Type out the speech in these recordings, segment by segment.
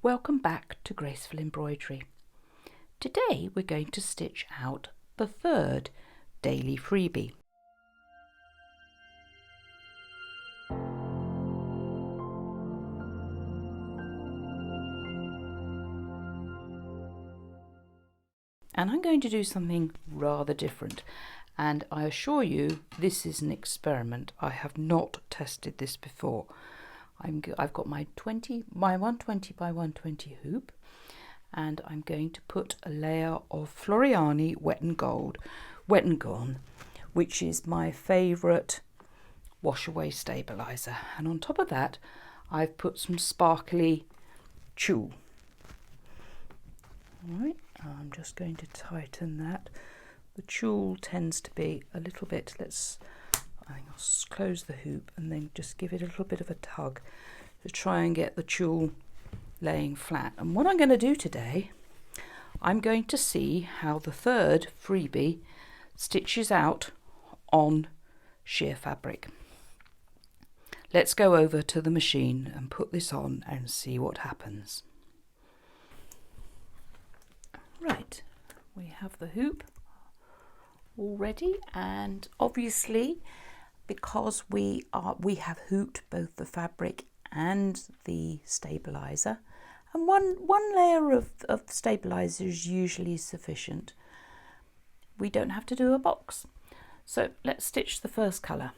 Welcome back to Graceful Embroidery. Today we're going to stitch out the third daily freebie. And I'm going to do something rather different, and I assure you this is an experiment. I have not tested this before. I've got my 120 by 120 hoop, and I'm going to put a layer of Floriani Wet and Gone, which is my favourite wash away stabiliser, and on top of that I've put some sparkly tulle. Alright, I'm just going to tighten that. The tulle tends to be a little bit, I think I'll close the hoop and then just give it a little bit of a tug to try and get the tulle laying flat. And what I'm going to do today, I'm going to see how the third freebie stitches out on sheer fabric. Let's go over to the machine and put this on and see what happens. Right, we have the hoop all ready, and obviously because we have hooped both the fabric and the stabilizer, and one layer of stabilizer is usually sufficient. We don't have to do a box. So let's stitch the first colour.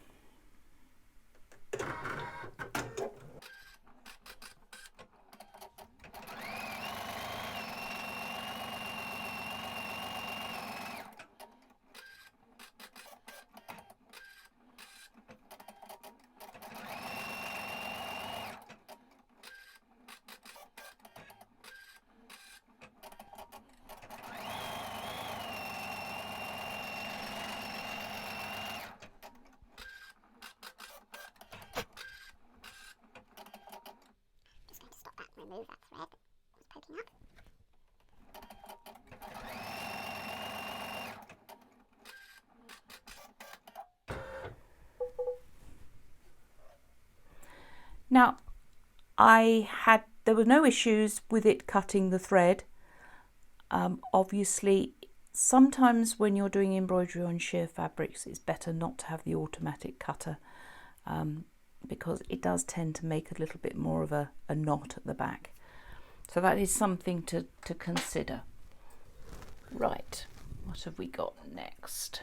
Remove that thread that's poking up. Now, there were no issues with it cutting the thread. Obviously, sometimes when you're doing embroidery on sheer fabrics, it's better not to have the automatic cutter, because it does tend to make a little bit more of a knot at the back. So that is something to consider. Right, what have we got next?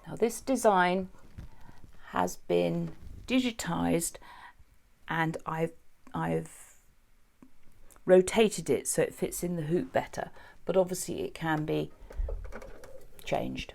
Now this design has been digitized, and I've rotated it so it fits in the hoop better, but obviously it can be changed.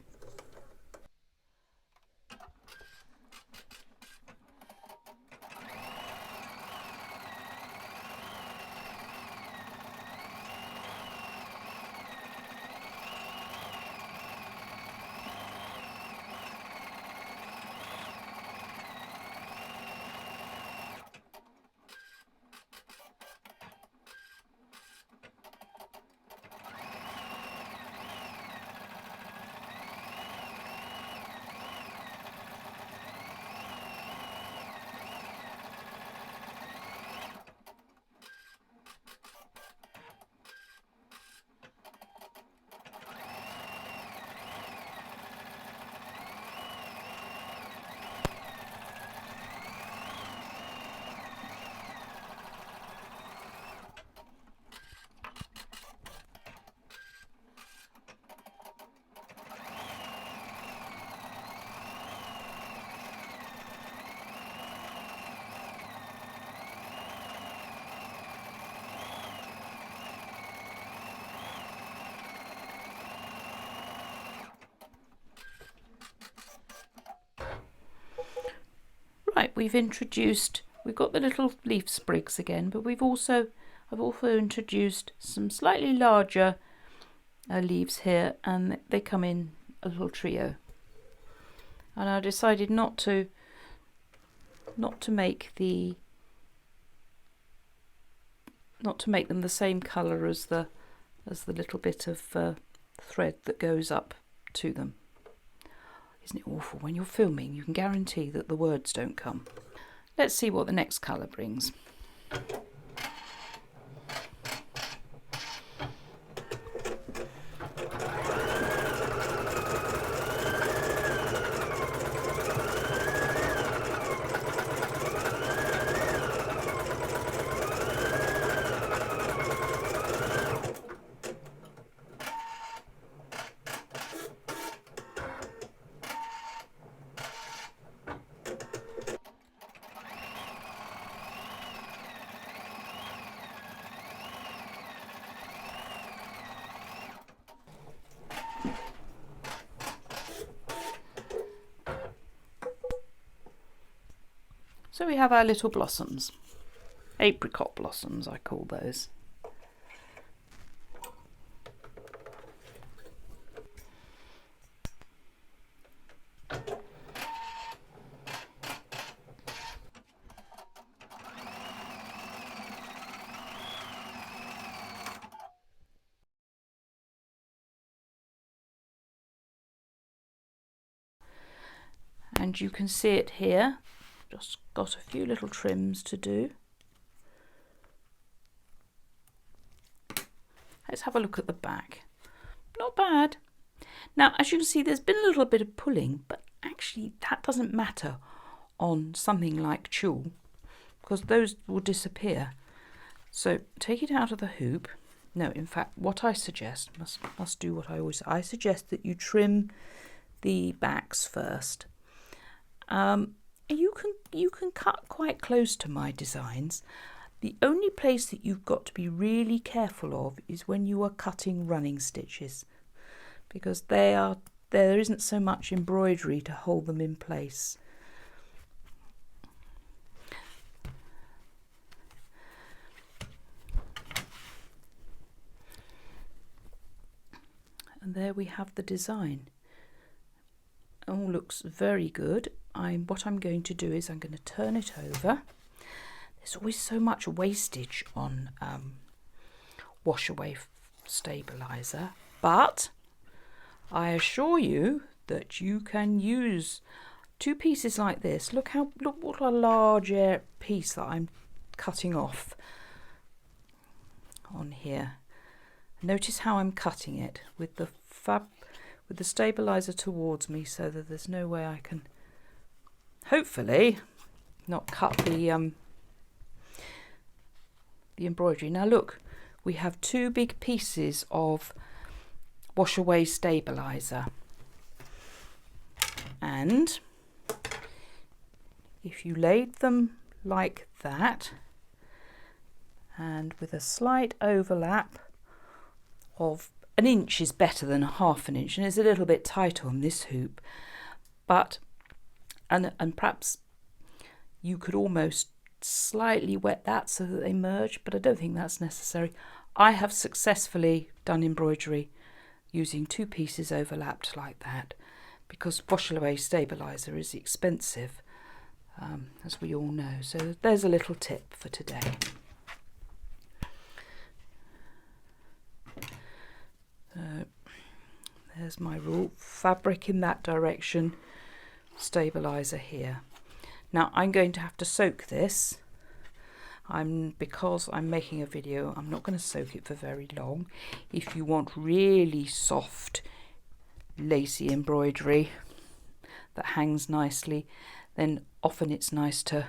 Right, we've got the little leaf sprigs again, but I've also introduced some slightly larger leaves here, and they come in a little trio. And I decided not to make them the same colour as the little bit of thread that goes up to them. Isn't it awful? When you're filming, you can guarantee that the words don't come. Let's see what the next colour brings. So we have our little blossoms, apricot blossoms I call those. And you can see it here, just got a few little trims to do. Let's have a look at the back. Not bad. Now, as you can see, there's been a little bit of pulling, but actually that doesn't matter on something like tulle, because those will disappear. So take it out of the hoop. No, in fact, what I suggest, must do what I suggest that you trim the backs first. You can cut quite close to my designs. The only place that you've got to be really careful of is when you are cutting running stitches, because there isn't so much embroidery to hold them in place. And there we have the design. All looks very good. What I'm going to do is I'm going to turn it over. There's always so much wastage on wash away stabilizer, but I assure you that you can use two pieces like this. Look what a large piece that I'm cutting off on here. Notice how I'm cutting it with the stabilizer towards me, so that there's no way I can hopefully not cut the embroidery. Now look, we have two big pieces of wash away stabilizer, and if you laid them like that, and with a slight overlap of an inch is better than a half an inch, and it's a little bit tight on this hoop, but and perhaps you could almost slightly wet that so that they merge, but I don't think that's necessary. I have successfully done embroidery using two pieces overlapped like that, because wash away stabilizer is expensive, as we all know. So there's a little tip for today. There's my rule: fabric in that direction, stabilizer here. Now I'm going to have to soak this. Because I'm making a video, I'm not going to soak it for very long. If you want really soft, lacy embroidery that hangs nicely, then often it's nice to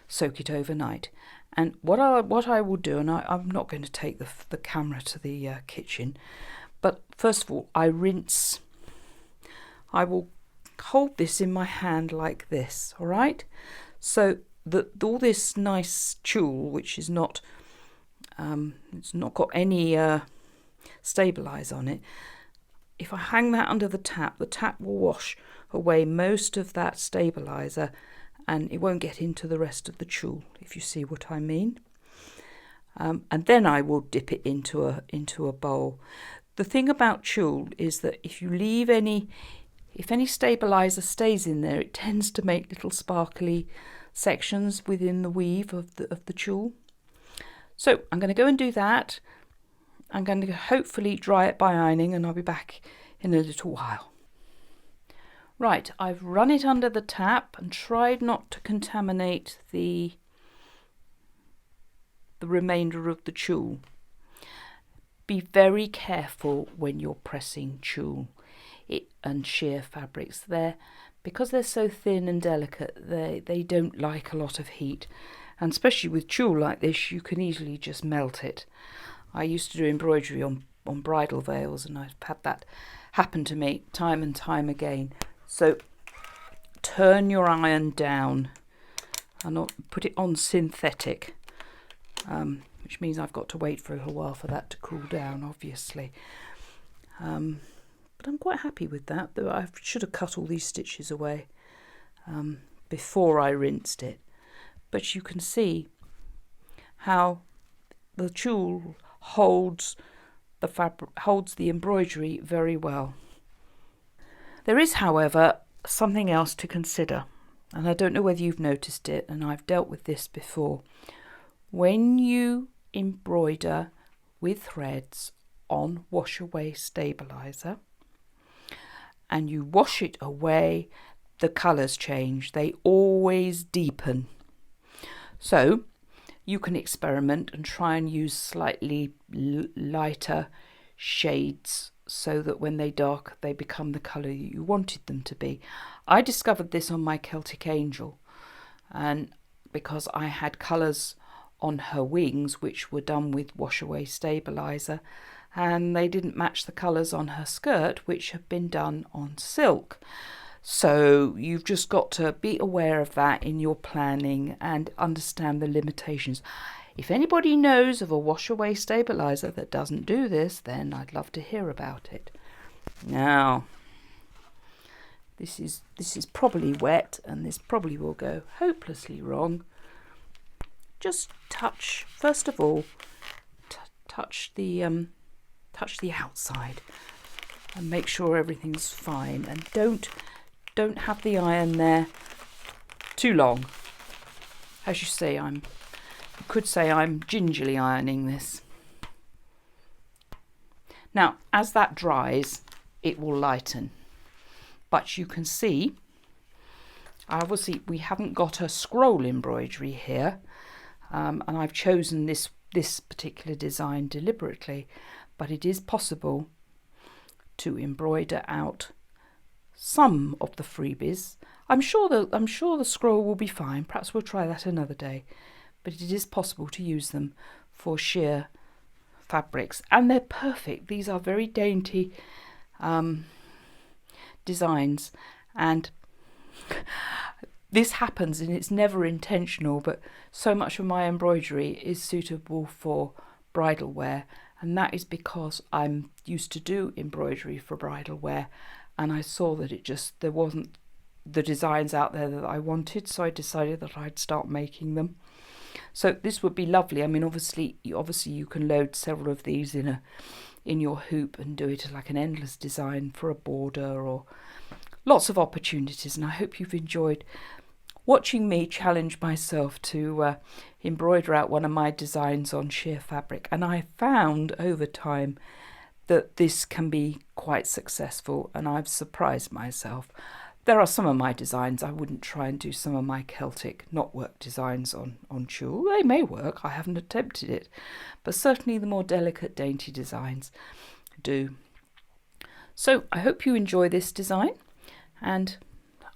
soak it overnight. And what I will do, and I'm not going to take the camera to the kitchen, but first of all, I will hold this in my hand like this, all right? So that all this nice tulle, which is not, it's not got any stabilize on it, if I hang that under the tap will wash away most of that stabilizer, and it won't get into the rest of the tulle, if you see what I mean. And then I will dip it into a bowl. The thing about tulle is that if any stabilizer stays in there, it tends to make little sparkly sections within the weave of the tulle. So I'm going to go and do that. I'm going to hopefully dry it by ironing, and I'll be back in a little while. Right, I've run it under the tap and tried not to contaminate the remainder of the tulle. Be very careful when you're pressing tulle and sheer fabrics. Because they're so thin and delicate, they don't like a lot of heat, and especially with tulle like this, you can easily just melt it. I used to do embroidery on bridal veils, and I've had that happen to me time and time again. So turn your iron down and not put it on synthetic, which means I've got to wait for a little while for that to cool down, obviously. But I'm quite happy with that, though I should have cut all these stitches away before I rinsed it. but you can see how the tulle holds the fabric, holds the embroidery very well. There is, however, something else to consider, and I don't know whether you've noticed it, and I've dealt with this before. When you embroider with threads on wash away stabilizer and you wash it away, the colours change. They always deepen. So you can experiment and try and use slightly lighter shades so that when they dark, they become the colour you wanted them to be. I discovered this on my Celtic Angel, and because I had colours on her wings which were done with wash away stabilizer, and they didn't match the colours on her skirt which had been done on silk. So you've just got to be aware of that in your planning and understand the limitations. If anybody knows of a wash away stabilizer that doesn't do this, then I'd love to hear about it. Now, this is probably wet, and this probably will go hopelessly wrong. Just touch, first of all, touch the outside and make sure everything's fine, and don't have the iron there too long. As you say, you could say I'm gingerly ironing this. Now, as that dries, it will lighten, but you can see, obviously we haven't got a scroll embroidery here. And I've chosen this particular design deliberately, but it is possible to embroider out some of the freebies. I'm sure the scroll will be fine. Perhaps we'll try that another day, but it is possible to use them for sheer fabrics, and they're perfect. These are very dainty designs, and this happens, and it's never intentional, but so much of my embroidery is suitable for bridal wear, and that is because I'm used to do embroidery for bridal wear, and I saw that there wasn't the designs out there that I wanted, so I decided that I'd start making them. So this would be lovely. I mean, obviously you can load several of these in your hoop and do it like an endless design for a border, or lots of opportunities. And I hope you've enjoyed watching me challenge myself to embroider out one of my designs on sheer fabric. And I found over time that this can be quite successful, and I've surprised myself. There are some of my designs, I wouldn't try and do some of my Celtic knotwork designs on tulle. They may work, I haven't attempted it, but certainly the more delicate, dainty designs do. So I hope you enjoy this design, and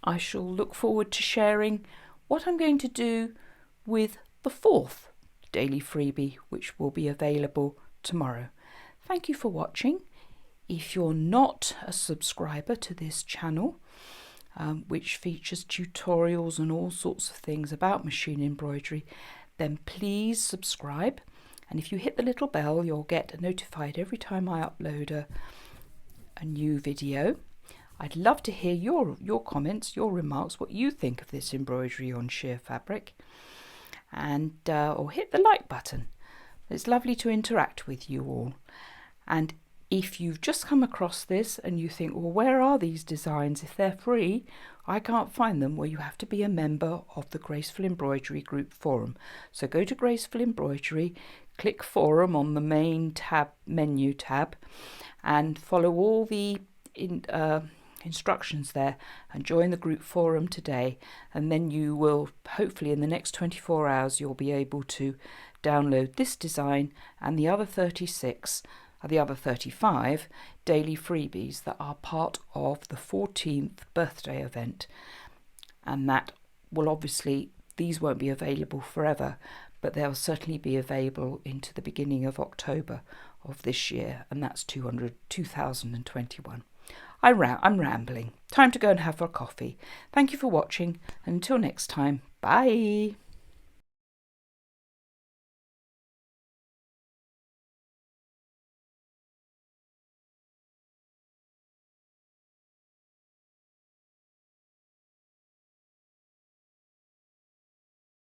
I shall look forward to sharing what I'm going to do with the 4th daily freebie, which will be available tomorrow. Thank you for watching. If you're not a subscriber to this channel, which features tutorials and all sorts of things about machine embroidery, then please subscribe. And if you hit the little bell, you'll get notified every time I upload a new video. I'd love to hear your comments, your remarks, what you think of this embroidery on sheer fabric, and or hit the like button. It's lovely to interact with you all. And if you've just come across this and you think, well, where are these designs? If they're free, I can't find them. Well, you have to be a member of the Graceful Embroidery Group Forum. So go to Graceful Embroidery, click Forum on the main menu tab, and follow all the instructions there and join the group forum today, and then you will, hopefully in the next 24 hours, you'll be able to download this design and the other 35 daily freebies that are part of the 14th birthday event. And that will obviously, these won't be available forever, but they'll certainly be available into the beginning of October of this year, and that's 2021. I'm rambling. Time to go and have a coffee. Thank you for watching. Until next time, bye.